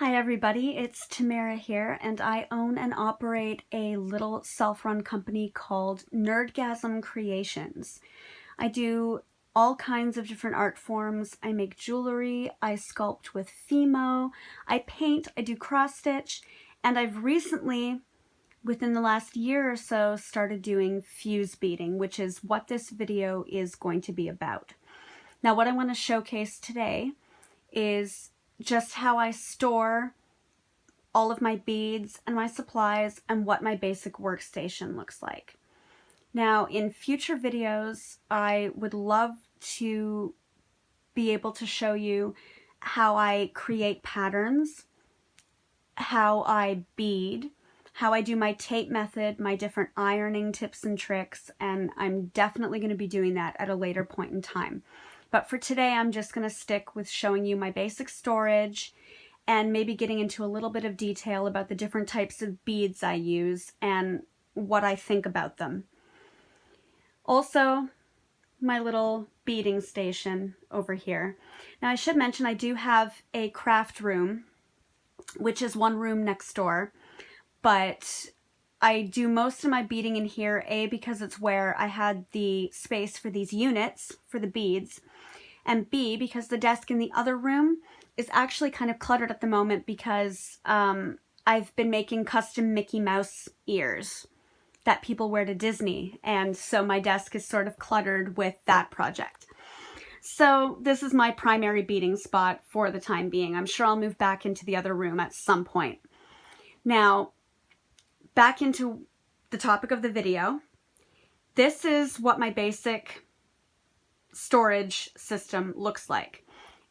Hi everybody, it's Tamara here, and I own and operate a little self-run company called Nerdgasm Creations. I do all kinds of different art forms. I make jewelry, I sculpt with Fimo, I paint, I do cross-stitch, and I've recently, within the last year or so, started doing fuse beading, which is what this video is going to be about. Now, what I want to showcase today is just how I store all of my beads and my supplies and what my basic workstation looks like. Now, in future videos, I would love to be able to show you how I create patterns, how I bead, how I do my tape method, my different ironing tips and tricks, and I'm definitely going to be doing that at a later point in time. But for today, I'm just going to stick with showing you my basic storage and maybe getting into a little bit of detail about the different types of beads I use and what I think about them. Also, my little beading station over here. Now, I should mention I do have a craft room, which is one room next door, but I do most of my beading in here, A, because it's where I had the space for these units for the beads, and B, because the desk in the other room is actually kind of cluttered at the moment because I've been making custom Mickey Mouse ears that people wear to Disney, and so my desk is sort of cluttered with that project. So this is my primary beading spot for the time being. I'm sure I'll move back into the other room at some point. Now, back into the topic of the video. This is what my basic storage system looks like,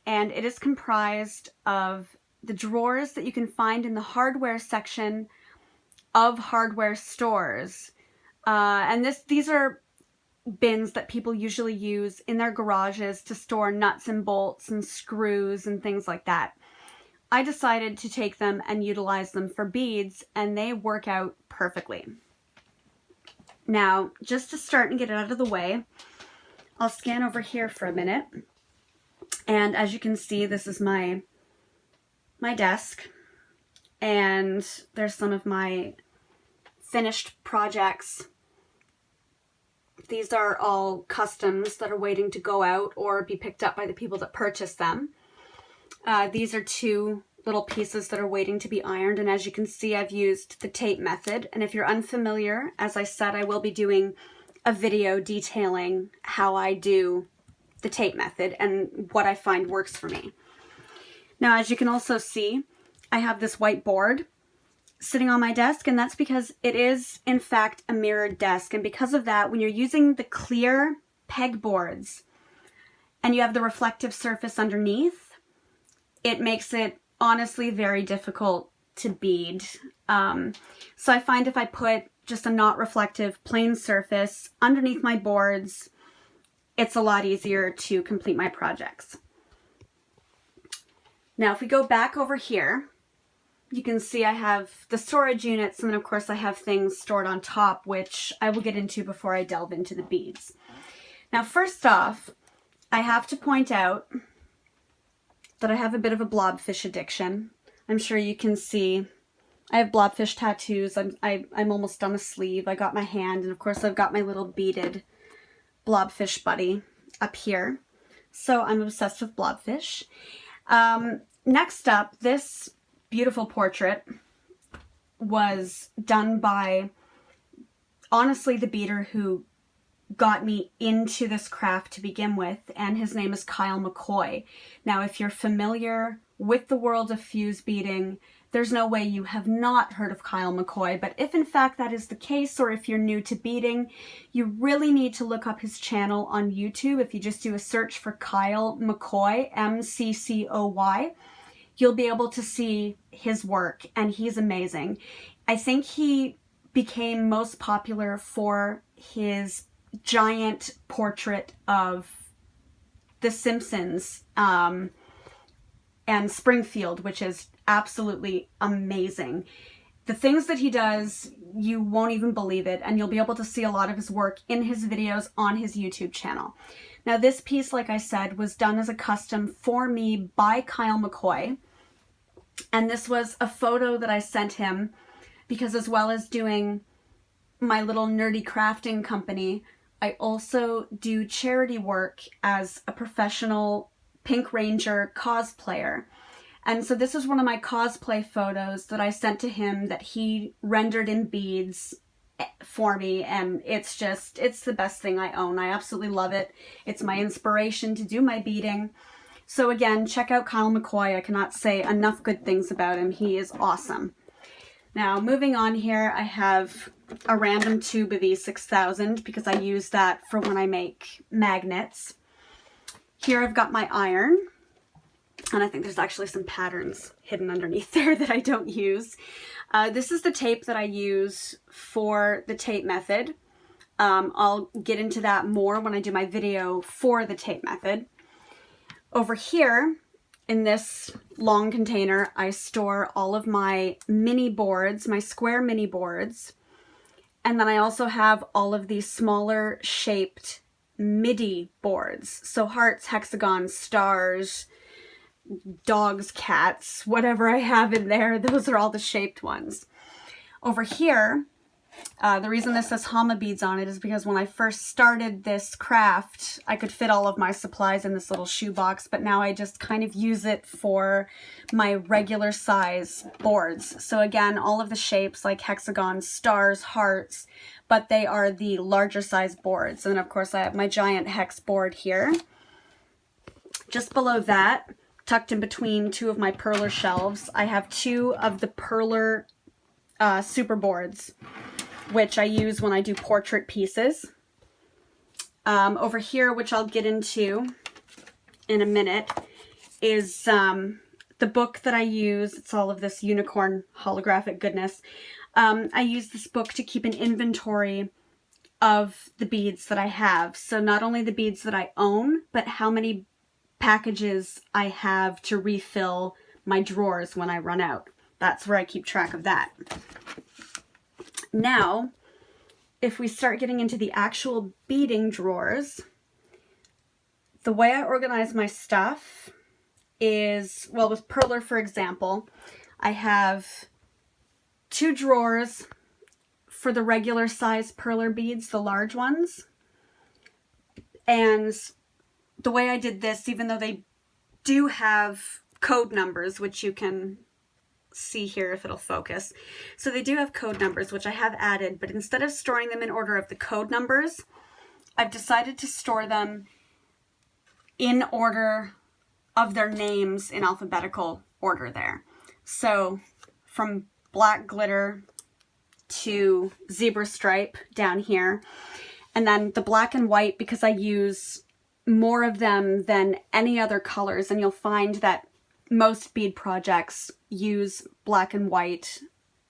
and it is comprised of the drawers that you can find in the hardware section of hardware stores, and these are bins that people usually use in their garages to store nuts and bolts and screws and things like that. I decided to take them and utilize them for beads, and they work out perfectly. Now, just to start and get it out of the way, I'll scan over here for a minute, and as you can see, this is my desk, and there's some of my finished projects. These are all customs that are waiting to go out or be picked up by the people that purchase them. These are two little pieces that are waiting to be ironed, and as you can see, I've used the tape method, and if you're unfamiliar, as I said, I will be doing a video detailing how I do the tape method and what I find works for me. Now, as you can also see, I have this white board sitting on my desk, and that's because it is, in fact, a mirrored desk. And because of that, when you're using the clear pegboards and you have the reflective surface underneath, it makes it honestly very difficult to bead. So I find if I put just a not reflective plain surface underneath my boards, it's a lot easier to complete my projects. Now, if we go back over here, you can see I have the storage units, and then of course I have things stored on top, which I will get into before I delve into the beads. Now, first off, I have to point out that I have a bit of a blobfish addiction. I'm sure you can see I have blobfish tattoos. I'm almost on a sleeve. I got my hand, and of course I've got my little beaded blobfish buddy up here. So I'm obsessed with blobfish. Next up, this beautiful portrait was done by, honestly, the beader who got me into this craft to begin with, and his name is Kyle McCoy. Now, if you're familiar with the world of fuse beading, there's no way you have not heard of Kyle McCoy, but if in fact that is the case, or if you're new to beading, you really need to look up his channel on YouTube. If you just do a search for Kyle McCoy, MCCOY, you'll be able to see his work, and he's amazing. I think he became most popular for his giant portrait of The Simpsons and Springfield, which is absolutely amazing. The things that he does, you won't even believe it, and you'll be able to see a lot of his work in his videos on his YouTube channel. Now, this piece, like I said, was done as a custom for me by Kyle McCoy, And this was a photo that I sent him because, as well as doing my little nerdy crafting company, I also do charity work as a professional Pink Ranger cosplayer. And so this is one of my cosplay photos that I sent to him that he rendered in beads for me, and it's the best thing I own. I absolutely love it. It's my inspiration to do my beading. So again, check out Kyle McCoy. I cannot say enough good things about him. He is awesome. Now, moving on here, I have a random tube of E6000 because I use that for when I make magnets. Here I've got my iron, and I think there's actually some patterns hidden underneath there that I don't use. This is the tape that I use for the tape method. I'll get into that more when I do my video for the tape method. Over here, in this long container, I store all of my mini boards, my square mini boards. And then I also have all of these smaller shaped MIDI boards. So hearts, hexagons, stars, dogs, cats, whatever I have in there, those are all the shaped ones. Over here, the reason this says Hama beads on it is because when I first started this craft, I could fit all of my supplies in this little shoebox, but now I just kind of use it for my regular size boards. So again, all of the shapes like hexagons, stars, hearts, but they are the larger size boards. And then of course I have my giant hex board here. Just below that, tucked in between two of my perler shelves, I have two of the perler super boards, which I use when I do portrait pieces. Over here, which I'll get into in a minute, is the book that I use. It's all of this unicorn holographic goodness. I use this book to keep an inventory of the beads that I have. So not only the beads that I own, but how many packages I have to refill my drawers when I run out. That's where I keep track of that. Now, if we start getting into the actual beading drawers, the way I organize my stuff is, well, with perler, for example, I have two drawers for the regular size perler beads, the large ones. And the way I did this, even though they do have code numbers, which you can see here if it'll focus. So they do have code numbers, which I have added, but instead of storing them in order of the code numbers, I've decided to store them in order of their names in alphabetical order there. So from black glitter to zebra stripe down here, and then the black and white, because I use more of them than any other colors, and you'll find that most bead projects use black and white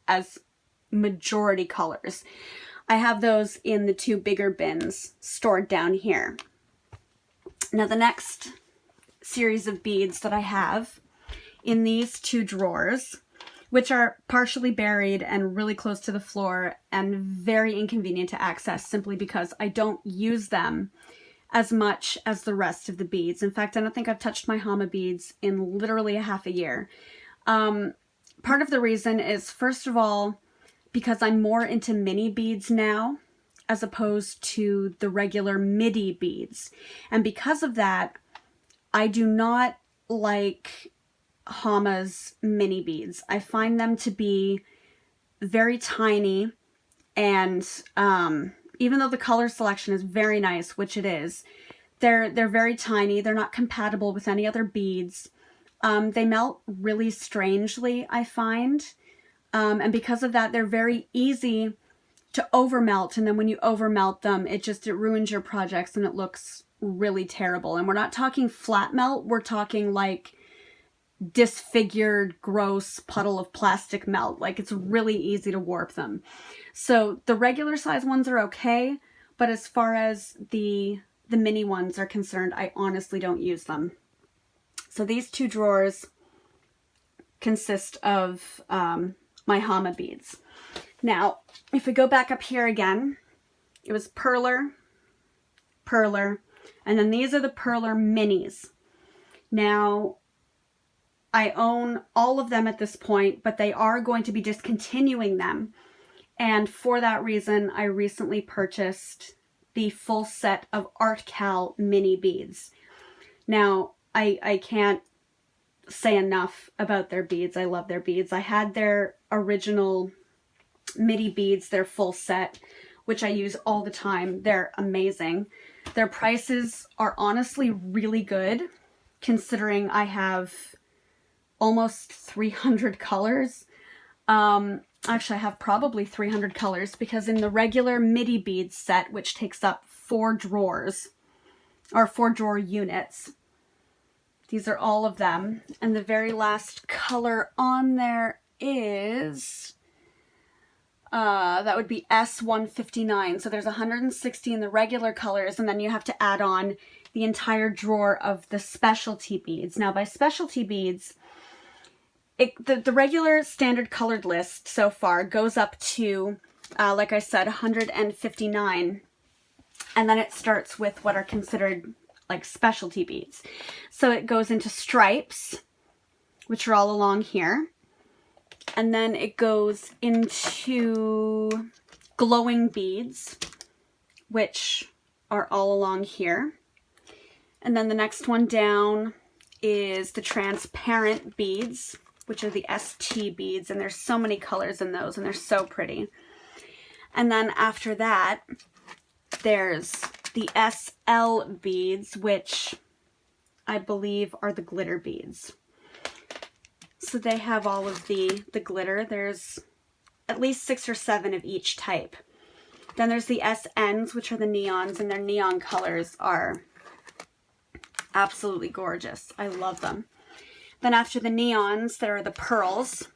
as majority colors. I have those in the two bigger bins stored down here. Now the next series of beads that I have in these two drawers, which are partially buried and really close to the floor and very inconvenient to access simply because I don't use them as much as the rest of the beads. In fact, I don't think I've touched my Hama beads in literally a half a year. Part of the reason is, first of all, because I'm more into mini beads now as opposed to the regular MIDI beads. And because of that, I do not like Hama's mini beads. I find them to be very tiny, and even though the color selection is very nice, which it is, they're very tiny. They're not compatible with any other beads. They melt really strangely, I find. And because of that, they're very easy to overmelt. And then when you overmelt them, it ruins your projects and it looks really terrible. And we're not talking flat melt. We're talking like disfigured, gross puddle of plastic melt. Like, it's really easy to warp them. So the regular size ones are okay, but as far as the mini ones are concerned, I honestly don't use them. So these two drawers consist of my Hama beads. Now, if we go back up here again, it was perler, perler, and then these are the perler minis. Now, I own all of them at this point, but they are going to be discontinuing them. And for that reason, I recently purchased the full set of ArtCal mini beads. Now, I can't say enough about their beads. I love their beads. I had their original midi beads, their full set, which I use all the time. They're amazing. Their prices are honestly really good, considering I have almost 300 colors. Actually, I have probably 300 colors, because in the regular midi beads set, which takes up 4 drawers, or 4 drawer units, these are all of them. And the very last color on there is, that would be S159. So there's 160 in the regular colors, and then you have to add on the entire drawer of the specialty beads. Now, by specialty beads, the regular standard colored list so far goes up to, like I said, 159. And then it starts with what are considered like specialty beads. So it goes into stripes, which are all along here. And then it goes into glowing beads, which are all along here. And then the next one down is the transparent beads, which are the ST beads, and there's so many colors in those, and they're so pretty. And then after that, there's the SL beads, which I believe are the glitter beads. So they have all of the glitter. There's at least 6 or 7 of each type. Then there's the SNs, which are the neons, and their neon colors are absolutely gorgeous. I love them. Then after the neons, there are the pearls,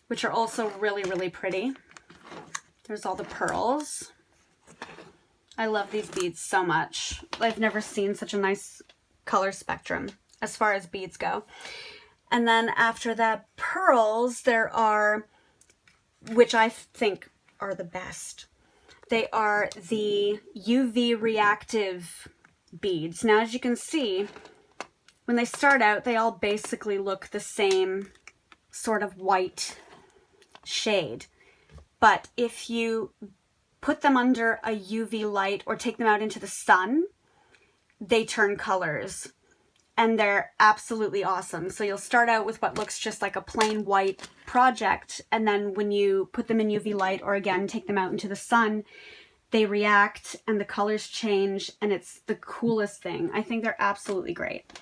which are also really, really pretty. There's all the pearls. I love these beads so much. I've never seen such a nice color spectrum as far as beads go. And then after that, pearls, there are, which I think are the best. They are the UV reactive beads. Now, as you can see, when they start out, they all basically look the same sort of white shade. But if you put them under a UV light or take them out into the sun, they turn colors. And they're absolutely awesome. So you'll start out with what looks just like a plain white project, and then when you put them in UV light or again take them out into the sun, they react and the colors change, and it's the coolest thing. I think they're absolutely great.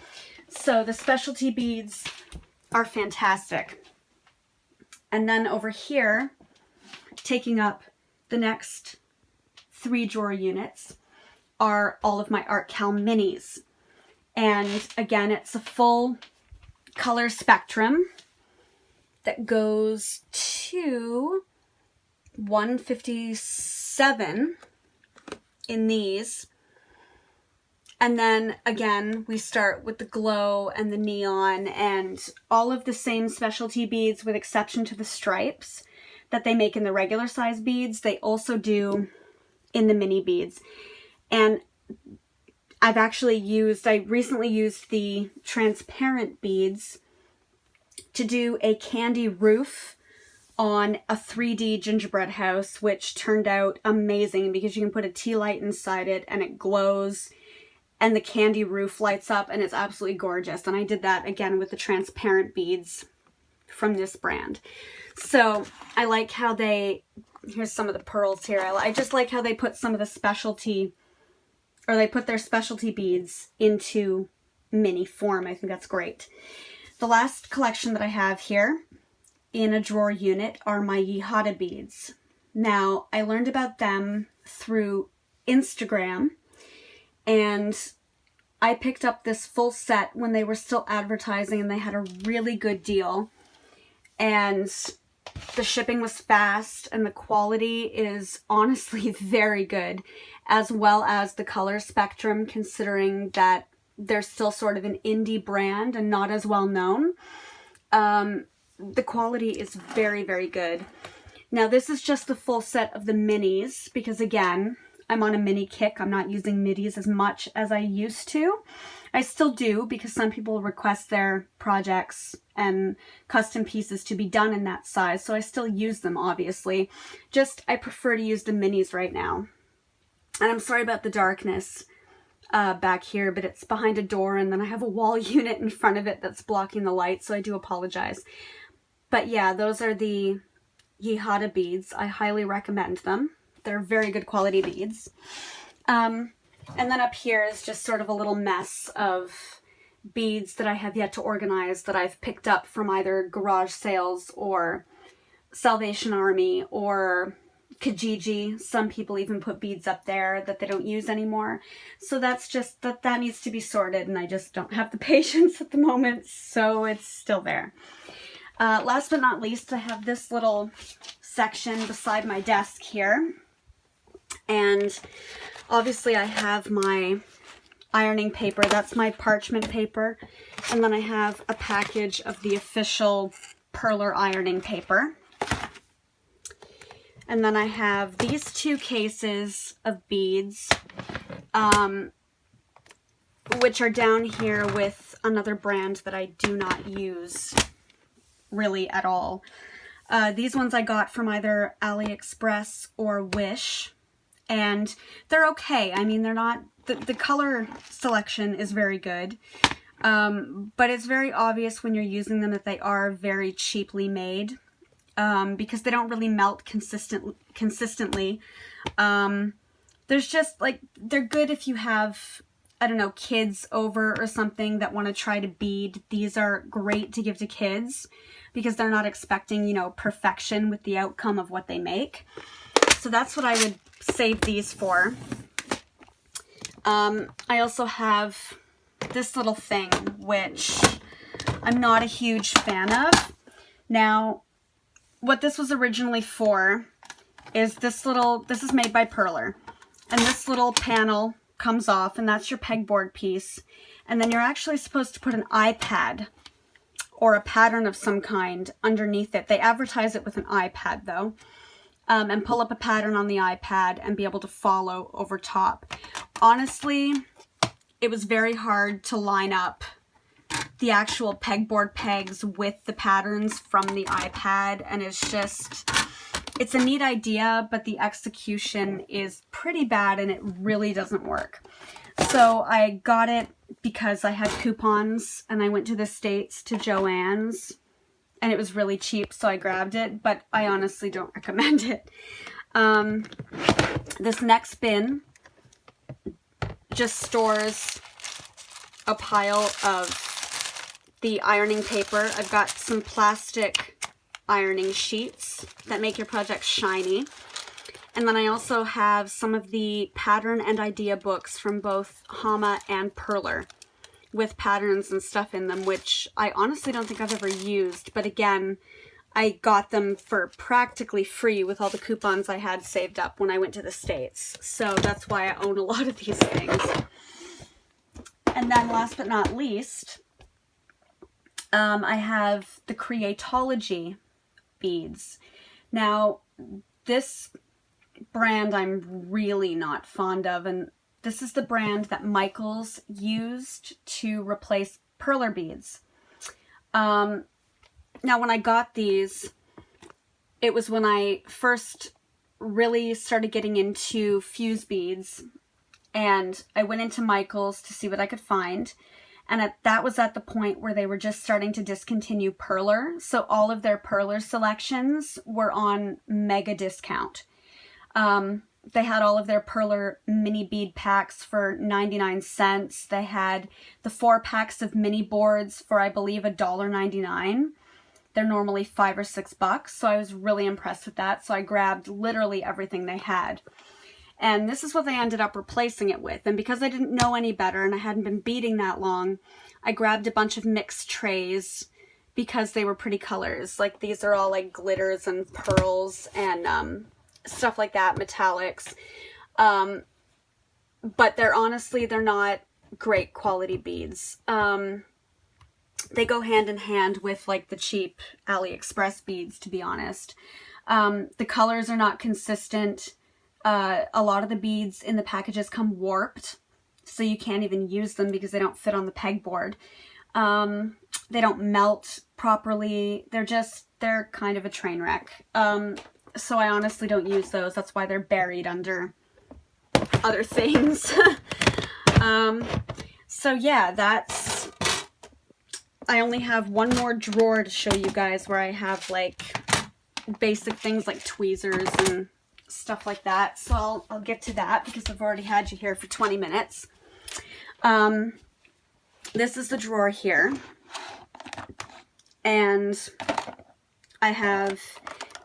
So the specialty beads are fantastic. And then over here, taking up the next 3 drawer units, are all of my ArtCal minis. And again, it's a full color spectrum that goes to 157 in these. And then again, we start with the glow and the neon and all of the same specialty beads, with exception to the stripes that they make in the regular size beads. They also do in the mini beads. And I recently used the transparent beads to do a candy roof on a 3D gingerbread house, which turned out amazing because you can put a tea light inside it and it glows and the candy roof lights up, and it's absolutely gorgeous. And I did that again with the transparent beads from this brand. So I like how here's some of the pearls here. I just like how they put some of the specialty, or they put their specialty beads into mini form. I think that's great. The last collection that I have here in a drawer unit are my Yihata beads. Now, I learned about them through Instagram, and I picked up this full set when they were still advertising and they had a really good deal. And the shipping was fast and the quality is honestly very good, as well as the color spectrum, considering that they're still sort of an indie brand and not as well known. The quality is very, very good. Now, this is just the full set of the minis because, again, I'm on a mini kick. I'm not using midis as much as I used to. I still do, because some people request their projects and custom pieces to be done in that size, so I still use them, obviously. Just, I prefer to use the minis right now. And I'm sorry about the darkness back here, but it's behind a door, and then I have a wall unit in front of it that's blocking the light, so I do apologize. But yeah, those are the Yihata beads. I highly recommend them. They're very good quality beads. And then up here is just sort of a little mess of beads that I have yet to organize, that I've picked up from either garage sales or Salvation Army or Kijiji. Some people even put beads up there that they don't use anymore. So that's just, that needs to be sorted, and I just don't have the patience at the moment, so it's still there. Last but not least, I have this little section beside my desk here. And obviously I have my ironing paper. That's my parchment paper. And then I have a package of the official Perler ironing paper. And then I have these 2 cases of beads, which are down here with another brand that I do not use really at all. These ones I got from either AliExpress or Wish, and they're okay. I mean, they're not, the color selection is very good, but it's very obvious when you're using them that they are very cheaply made, because they don't really melt consistently. There's just, like, they're good if you have, I don't know, kids over or something that want to try to bead. These are great to give to kids, because they're not expecting, you know, perfection with the outcome of what they make. So that's what I would save these for. I also have this little thing, which I'm not a huge fan of. Now, what this was originally for is this is made by Perler. And this little panel comes off, and that's your pegboard piece. And then you're actually supposed to put an iPad or a pattern of some kind underneath it. They advertise it with an iPad though, and pull up a pattern on the iPad and be able to follow over top. Honestly, it was very hard to line up the actual pegboard pegs with the patterns from the iPad, and it's a neat idea, but the execution is pretty bad and it really doesn't work. So I got it because I had coupons and I went to the States to Joann's and it was really cheap, so I grabbed it, but I honestly don't recommend it. This next bin just stores a pile of the ironing paper. I've got some plastic ironing sheets that make your project shiny. And then I also have some of the pattern and idea books from both Hama and Perler with patterns and stuff in them, which I honestly don't think I've ever used. But again, I got them for practically free with all the coupons I had saved up when I went to the States. So that's why I own a lot of these things. And then last but not least, I have the Creatology beads. Now, this brand I'm really not fond of, and this is the brand that Michaels used to replace Perler beads. Now, when I got these, it was when I first really started getting into fuse beads, and I went into Michaels to see what I could find. And that was at the point where they were just starting to discontinue Perler. So all of their Perler selections were on mega discount. They had all of their Perler mini bead packs for 99 cents. They had the 4 packs of mini boards for, I believe, $1.99. They're normally $5 or $6, so I was really impressed with that. So I grabbed literally everything they had. And this is what they ended up replacing it with. And because I didn't know any better and I hadn't been beading that long, I grabbed a bunch of mixed trays because they were pretty colors. Like, these are all like glitters and pearls and stuff like that, metallics. But they're not great quality beads. They go hand in hand with like the cheap AliExpress beads, to be honest. The colors are not consistent. A lot of the beads in the packages come warped, so you can't even use them because they don't fit on the pegboard. They don't melt properly. They're kind of a train wreck. So I honestly don't use those. That's why they're buried under other things. So yeah, I only have one more drawer to show you guys where I have like basic things like tweezers and stuff like that. So I'll get to that because I've already had you here for 20 minutes. This is the drawer here. And I have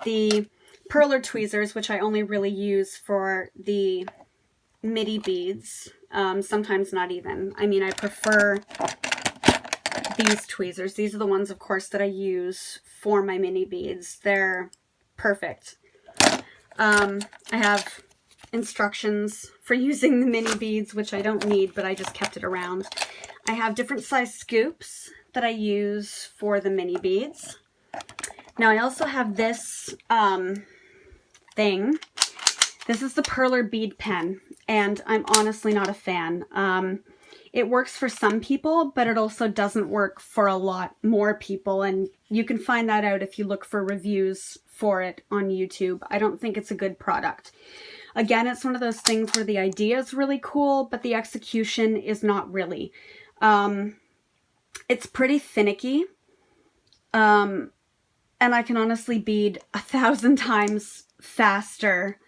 the perler tweezers, which I only really use for the midi beads. Sometimes not even. I mean, I prefer these tweezers. These are the ones, of course, that I use for my mini beads. They're perfect. I have instructions for using the mini beads, which I don't need, but I just kept it around. I have different size scoops that I use for the mini beads. Now I also have this thing. This is the perler bead pen, and I'm honestly not a fan. It works for some people, but it also doesn't work for a lot more people, and you can find that out if you look for reviews for it on YouTube. I don't think it's a good product. Again, it's one of those things where the idea is really cool, but the execution is not really. It's pretty finicky, and I can honestly bead 1,000 times faster.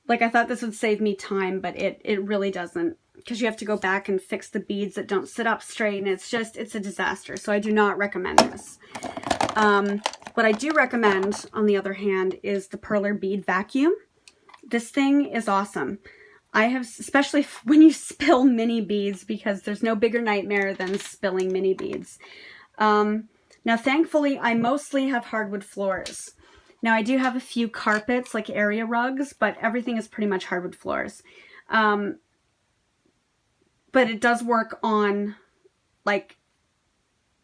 Like, I thought this would save me time, but it really doesn't, because you have to go back and fix the beads that don't sit up straight, and it's a disaster. So I do not recommend this. What I do recommend, on the other hand, is the perler bead vacuum. This thing is awesome. I have, especially when you spill mini beads, because there's no bigger nightmare than spilling mini beads. Now, thankfully, I mostly have hardwood floors. Now, I do have a few carpets, like area rugs, but everything is pretty much hardwood floors. But it does work on, like,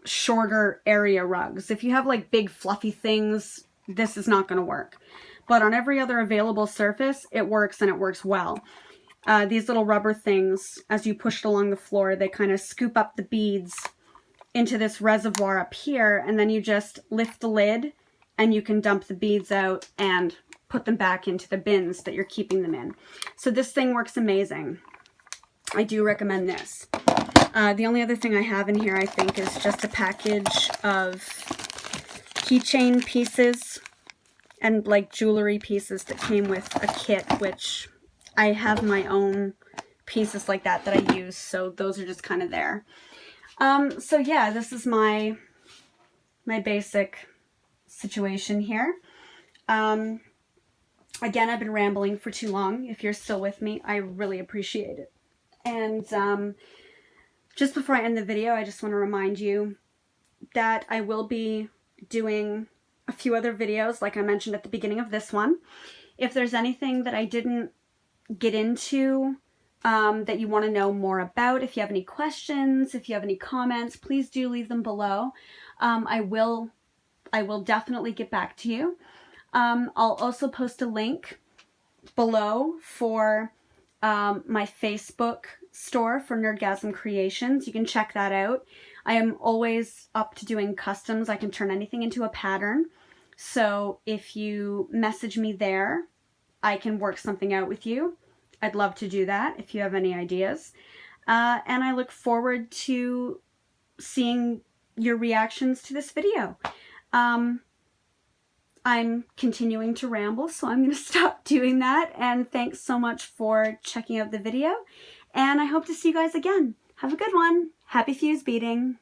shorter area rugs. If you have, like, big fluffy things, this is not going to work. But on every other available surface, it works, and it works well. These little rubber things, as you push it along the floor, they kind of scoop up the beads into this reservoir up here, and then you just lift the lid, and you can dump the beads out and put them back into the bins that you're keeping them in. So this thing works amazing. I do recommend this. The only other thing I have in here, I think, is just a package of keychain pieces and like jewelry pieces that came with a kit, which I have my own pieces like that I use, so those are just kind of there. So yeah, this is my basic situation here. Again, I've been rambling for too long. If you're still with me, I really appreciate it. And just before I end the video, I just want to remind you that I will be doing a few other videos, like I mentioned at the beginning of this one. If there's anything that I didn't get into that you want to know more about, if you have any questions, if you have any comments, please do leave them below. I will definitely get back to you. I'll also post a link below for my Facebook store for Nerdgasm Creations. You can check that out. I am always up to doing customs. I can turn anything into a pattern. So if you message me there, I can work something out with you. I'd love to do that if you have any ideas. And I look forward to seeing your reactions to this video. I'm continuing to ramble, so I'm going to stop doing that. And thanks so much for checking out the video. And I hope to see you guys again. Have a good one. Happy fuse beading.